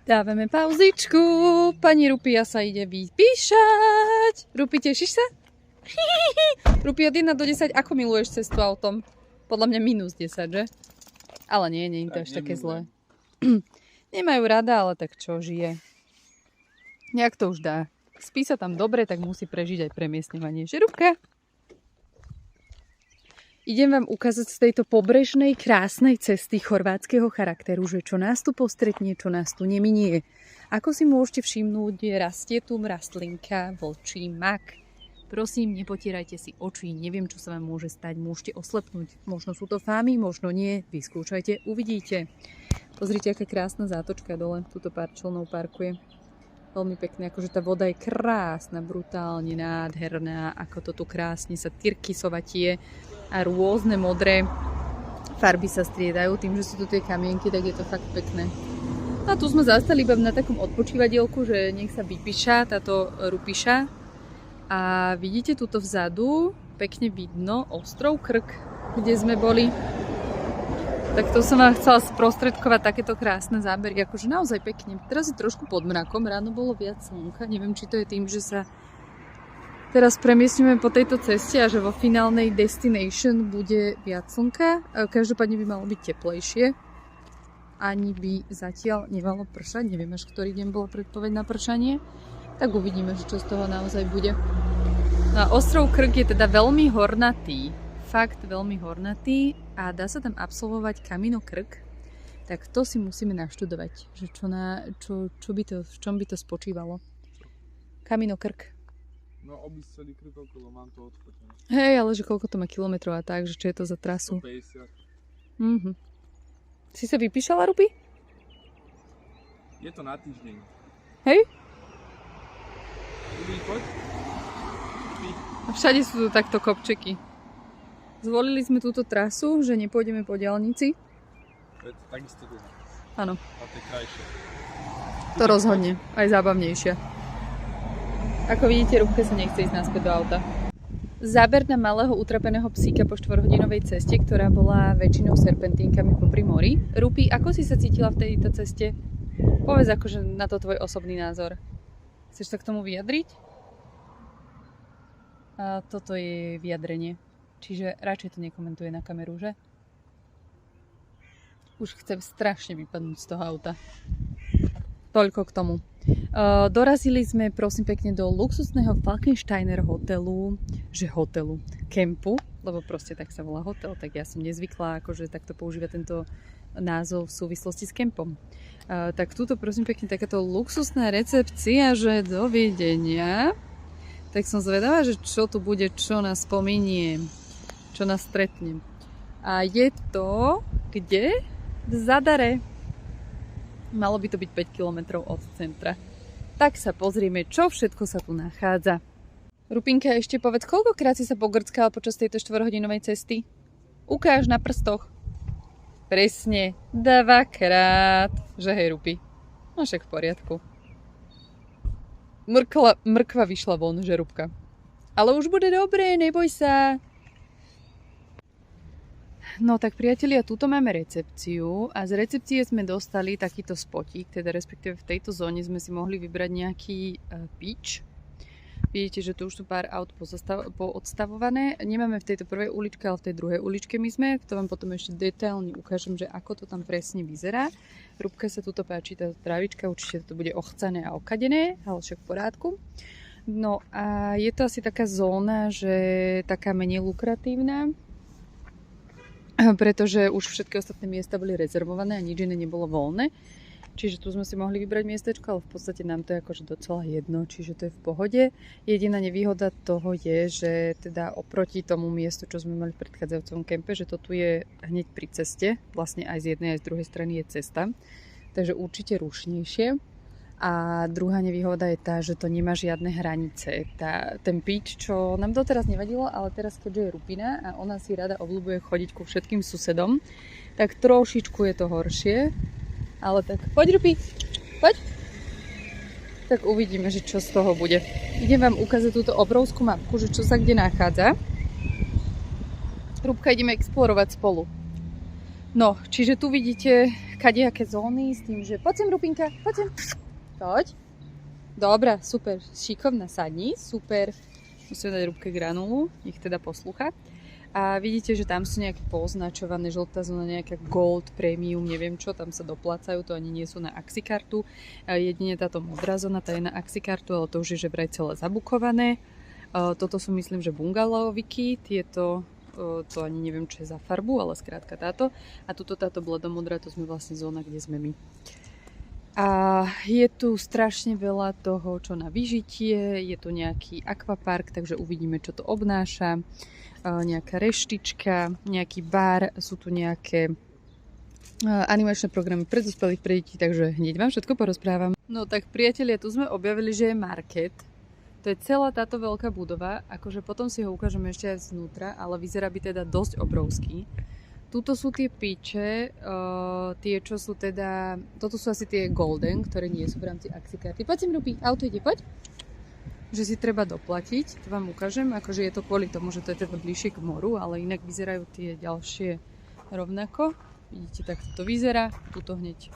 Dávame pauzičku. Pani Rupia sa ide vypíšať. Rupi, tešíš sa? Rupi, od 1 do 10, ako miluješ cestu autom? Podľa mňa -10, že? Ale nie je to až také zlé. Nemajú rada, ale tak čo, žije. Nejak to už dá. Spí sa tam dobre, tak musí prežiť aj premiestňovanie. Že, Rupka? Idem vám ukázať z tejto pobrežnej, krásnej cesty chorvátskeho charakteru, že čo nás tu postretne, čo nás tu neminie. Ako si môžete všimnúť, rastie tu rastlinka, vlčí mak. Prosím, nepotierajte si oči, neviem, čo sa vám môže stať, môžete oslepnúť. Možno sú to fámy, možno nie, vyskúšajte, uvidíte. Pozrite, aká krásna zátočka dole, túto pár člnov parkuje. Veľmi pekné, akože tá voda je krásna, brutálne nádherná, ako to tu krásne sa tyrkysovatie a rôzne modré farby sa striedajú. Tým, že sú tu tie kamienky, tak je to fakt pekné. A tu sme zastali iba na takom odpočívadielku, že nech sa vypíša táto Rupiša. A vidíte tuto vzadu, pekne vidno ostrov Krk, kde sme boli. Tak to som vám chcela sprostredkovať takéto krásne zábery, akože naozaj pekne. Teraz je trošku pod mrakom, ráno bolo viac slnka, neviem, či to je tým, že sa teraz premiestňujeme po tejto ceste a že vo finálnej destination bude viac slnka. Každopádne by malo byť teplejšie. Ani by zatiaľ nemalo pršať, neviem až ktorý deň bola predpoveď na pršanie. Tak uvidíme, že čo z toho naozaj bude. No a ostrov Krk je teda veľmi hornatý. Fakt veľmi hornatý a dá sa tam absolvovať Kamino Krk, tak to si musíme naštudovať, že v čom by to spočívalo. Kamino Krk. No obísť celý Krk okolo, mám to odfotené. Hej, ale že koľko to má kilometrov a tak, že čo je to za trasu? 150. Si sa vypíšala, Rupi? Je to na týždeň. Hej? Poď. A všade sú tu takto kopčeky. Zvolili sme túto trasu, že nepôjdeme po diaľnici. To je takisto dlhé. Áno. A to je krajšie. To rozhodne. Aj zábavnejšia. Ako vidíte, Rúbke sa nechce ísť naspäť do auta. Záber na malého utrapeného psíka po 4-hodinovej ceste, ktorá bola väčšinou serpentínkami popri mori. Rupi, ako si sa cítila v tejto ceste? Povedz akože na to tvoj osobný názor. Chceš sa k tomu vyjadriť? A toto je vyjadrenie. Čiže radšej to nekomentuje na kameru, že? Už chcem strašne vypadnúť z toho auta. Toľko k tomu. Dorazili sme, prosím pekne, do luxusného Falkensteiner hotelu, kempu, lebo proste tak sa volá hotel, tak ja som nezvyklá, akože takto používa tento názov v súvislosti s kempom. Tak túto, prosím pekne, takáto luxusná recepcia, že dovidenia. Tak som zvedavá, že čo tu bude, čo nás pominie, čo nás stretne. A je to kde? V Zadare. Malo by to byť 5 km od centra. Tak sa pozrieme, čo všetko sa tu nachádza. Rupinka, ešte povedz, koľkokrát si sa pogrckala počas tejto 4-hodinovej cesty? Ukáž na prstoch. Presne, 2-krát. Že hej, Rupi? No však v poriadku. Mrkva vyšla von, že Rupka. Ale už bude dobré, neboj sa. No tak priatelia, tuto máme recepciu a z recepcie sme dostali takýto spotík, teda respektíve v tejto zóne sme si mohli vybrať nejaký pitch. Vidíte, že tu už sú pár aut poodstavované. Nemáme v tejto prvej uličke, ale v tej druhej uličke my sme. To vám potom ešte detailne ukážem, že ako to tam presne vyzerá. Rúbke sa tuto páči, tá trávička, určite to bude ochcané a okadené, ale však v porádku. No a je to asi taká zóna, že taká menej lukratívna, pretože už všetky ostatné miesta boli rezervované a nič iné nebolo voľné. Čiže tu sme si mohli vybrať miestečko, ale v podstate nám to je akože docela jedno, čiže to je v pohode. Jediná nevýhoda toho je, že teda oproti tomu miestu, čo sme mali v predchádzajúcom kempe, že to tu je hneď pri ceste, vlastne aj z jednej aj z druhej strany je cesta, takže určite rušnejšie. A druhá nevýhoda je tá, že to nemá žiadne hranice. Ten pitch, čo nám doteraz nevadilo, ale teraz keďže je Rupina a ona si rada obľúbuje chodiť ku všetkým susedom, tak trošičku je to horšie. Ale tak, poď Rupi, poď. Tak uvidíme, že čo z toho bude. Idem vám ukázať túto obrovskú mapku, že čo sa kde nachádza. Rúbka, ideme explorovať spolu. No, čiže tu vidíte kadejaké zóny s tým, že poď sem, Rupinka, poď sem. Poď. Dobre, super, šikovná, sadni, super. Musíme dať Rúbke granulu, nech teda poslúcha. A vidíte, že tam sú nejaké poznačované, žltá zóna, nejaká gold, premium, neviem čo, tam sa doplácajú, to ani nie sú na Axikartu. Jedine táto modrá zóna, tá je na Axikartu, ale to už je že vraj celé zabukované. Toto sú myslím, že bungaloviky, tieto, to ani neviem čo je za farbu, ale skrátka táto. A tuto táto bledomodrá, to sme vlastne zóna, kde sme my. A je tu strašne veľa toho, čo na vyžitie, je tu nejaký akvapark, takže uvidíme, čo to obnáša. Nejaká reštička, nejaký bar, sú tu nejaké animačné programy pre dospelých, pre deti, takže hneď vám všetko porozprávam. No tak priatelia, tu sme objavili, že je market. To je celá táto veľká budova, akože potom si ho ukážeme ešte aj znútra, ale vyzerá by teda dosť obrovský. Tuto sú tie piče, tie čo sú teda, toto sú asi tie golden, ktoré nie sú v rámci Axikarty. Poď sem, Rupi, auto ide, poď. Že si treba doplatiť, to vám ukážem, akože je to kvôli tomu, že to je teda bližšie k moru, ale inak vyzerajú tie ďalšie rovnako. Vidíte, takto to vyzerá, tuto hneď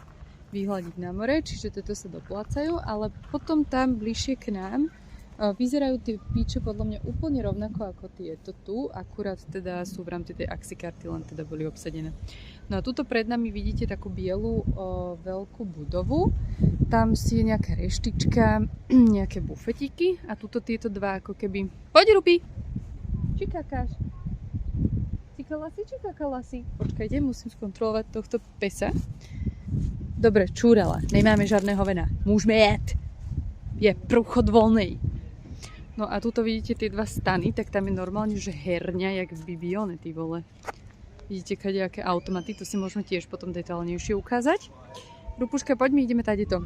vyhľadiť na more, čiže toto sa doplácajú, ale potom tam bližšie k nám vyzerajú tie piče podľa mňa úplne rovnako ako tieto tu, akurát teda sú v rámci tej Axikarty, len teda boli obsadené. No a tuto pred nami vidíte takú bielú veľkú budovu, tam si je nejaká reštička, nejaké bufetíky a tuto tieto dva ako keby... Poď, Rupi! Či kakáš? Či kakala si? Počkajte, musím skontrolovať tohto pesa. Dobre, čúrala, nemáme žiadneho vena. Môžeme jet! Je prúchod voľný. No a tuto vidíte tie dva stany, tak tam je normálne, že herňa, jak v Bibione, ty vole. Vidíte, kadejaké automaty, to si môžeme tiež potom detailnejšie ukázať. Rupuška, poď, my ideme tady-to.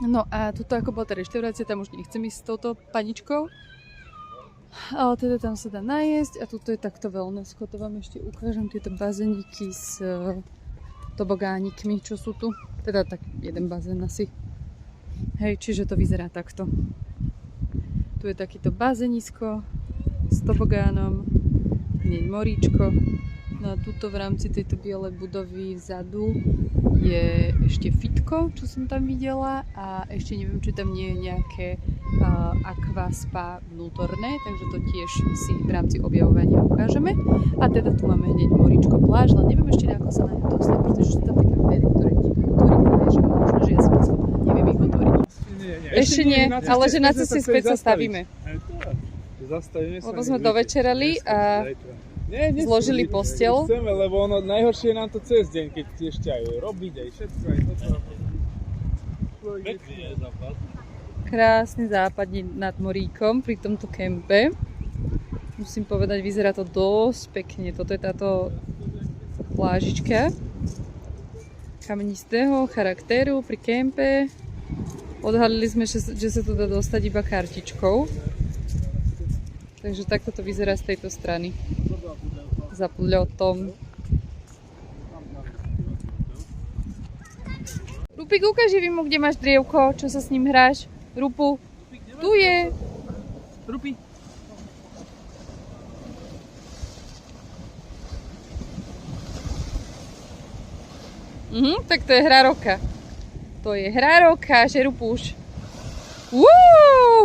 No a tuto ako bola tá reštaurácia, tam už nechcem ísť s touto paničkou. Ale teda tam sa dá najesť a tuto je takto wellnessko, to vám ešte ukážem, tieto bazéniky s tobogánikmi, čo sú tu. Teda tak jeden bazén asi. Hej, čiže to vyzerá takto. Tu je takýto bazenisko s tobogánom, hneď moríčko. No a tuto v rámci tejto bielej budovy vzadu je ešte fitko, čo som tam videla a ešte neviem, či tam nie je nejaké aqua spa vnútorné, takže to tiež si v rámci objavovania ukážeme. A teda tu máme hneď moríčko, pláž, ale neviem ešte ako sa na ňu dostať, pretože sú tam také dvery, ktoré nikto otvoriť, že možno, že ja som schopná, neviem ich otvoriť. Ešte nie, ale že na ceste späť sa stavíme. Lebo sme dovečerali a zložili posteľ. Chceme, lebo ono najhoršie je nám to cez deň, keď ešte aj robiť, aj všetko, aj toto. Krásny západ nad moríkom pri tomto kempe. Musím povedať, vyzerá to dosť pekne. Toto je táto plážička kamenistého charakteru pri kempe. Odhalili sme, že sa tu dá dostať iba kartičkou. Takže takto to vyzerá z tejto strany. Za pľotom. Rupik, ukáži mu, kde máš drievko, čo sa s ním hráš. Rupu, tu je. Rupi. Tak to je hrarovka. To je hrarovka, že Rupuš.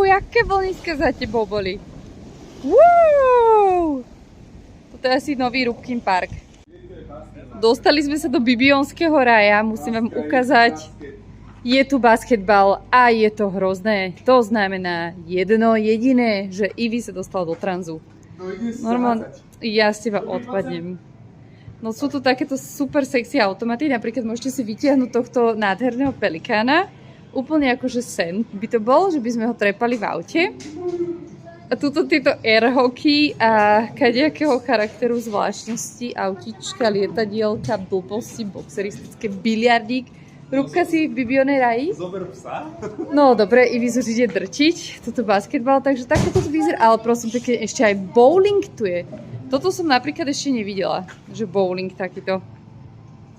Jaké vlniska za tebou boli. Toto je asi nový Rúbkin park. Dostali sme sa do Bibionského raja, musím vám ukázať. Je tu basketbal a je to hrozné. To znamená jedno jediné, že Ivy sa dostal do tranzu. Normálne, ja s teba odpadnem. No sú tu takéto super sexy automaty, napríklad môžete si vytiahnuť tohto nádherného pelikána. Úplne akože sen by to bol, že by sme ho trepali v aute. A tuto tieto airhockey a kadejakého charakteru zvláštnosti, autička, lietadielka, blbosti, boxeristické, biliardík. Rúbka si v Bibione raji? Zober psa. No dobre, Ivy už ide drčiť, toto basketbal, takže takto to vyzerá, ale prosím pekne, ešte aj bowling tu je. Toto som napríklad ešte nevidela, že bowling takýto.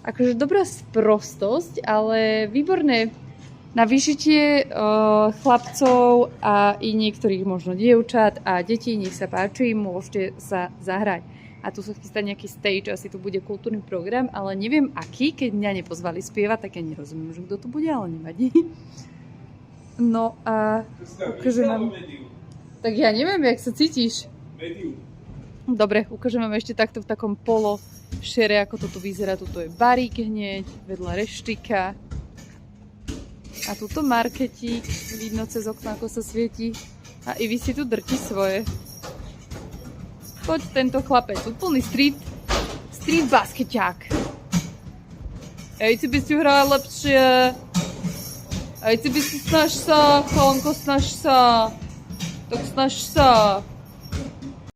Akože dobrá sprostosť, ale výborné na vyžitie chlapcov a i niektorých možno dievčat a detí, nech sa páči, môžete sa zahrať. a tu sa chystá nejaký stage, asi tu bude kultúrny program, ale neviem aký, keď mňa nepozvali spievať, tak ja nerozumiem, že kto tu bude, ale nevadí. No a ukážem vám... Tak ja neviem, jak sa cítiš. Dobre, ukážem vám ešte takto v takom polo šere, ako to tu vyzerá. Tuto je barík hneď, vedľa reštika. A tuto marketík, vidno cez okno, ako sa svieti. A Ivy si tu drti svoje. Poď tento chlapec, úplný street baskeťák. Ej, ty by si hral lepšie. Ej, ty by si snaž sa, chalanko, snaž sa. Tak snaž sa.